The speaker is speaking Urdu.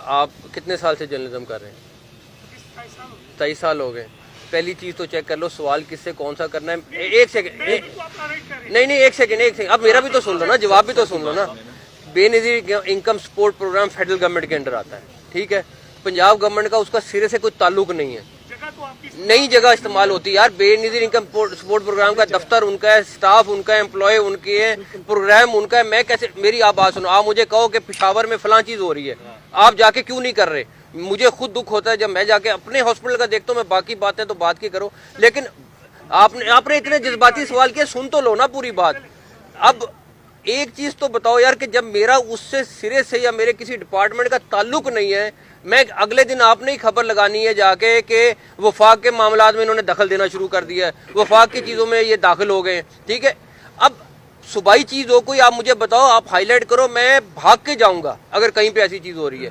آپ کتنے سال سے جرنلزم کر رہے ہیں؟ 23 سال ہو گئے. پہلی چیز تو چیک کر لو سوال کس سے کون سا کرنا ہے. ایک سیکنڈ, نہیں ایک سیکنڈ, اب میرا بھی تو سن لو نا, جواب بھی تو سن لو نا. Benazir income support programme federal government کے انڈر آتا ہے, ٹھیک ہے. پنجاب گورنمنٹ کا اس کا سرے سے کوئی تعلق نہیں ہے. نئی جگہ استعمال ہوتی ہے یار. بے نظیر انکم سپورٹ پروگرام کا دفتر ان کا ہے, سٹاف ان کا ہے, امپلائی ان کے ہے, پروگرام ان کا ہے. میں کیسے, میری آپ بات سنو, آپ مجھے کہو کہ پشاور میں فلاں چیز ہو رہی ہے, آپ جا کے کیوں نہیں کر رہے؟ مجھے خود دکھ ہوتا ہے جب میں جا کے اپنے ہاسپٹل کا دیکھتا ہوں. میں باقی باتیں تو بات کی کرو, لیکن آپ نے اتنے جذباتی سوال کیا, سن تو لو نا پوری بات. اب ایک چیز تو بتاؤ یار کہ جب میرا اس سے سرے سے یا میرے کسی ڈپارٹمنٹ کا تعلق نہیں ہے, میں اگلے دن آپ نے ہی خبر لگانی ہے جا کے کہ وفاق کے معاملات میں انہوں نے دخل دینا شروع کر دیا ہے, وفاق کی چیزوں میں یہ داخل ہو گئے ہیں, ٹھیک ہے. اب صوبائی چیز ہو کوئی, آپ مجھے بتاؤ, آپ ہائی لائٹ کرو, میں بھاگ کے جاؤں گا اگر کہیں پہ ایسی چیز ہو رہی ہے.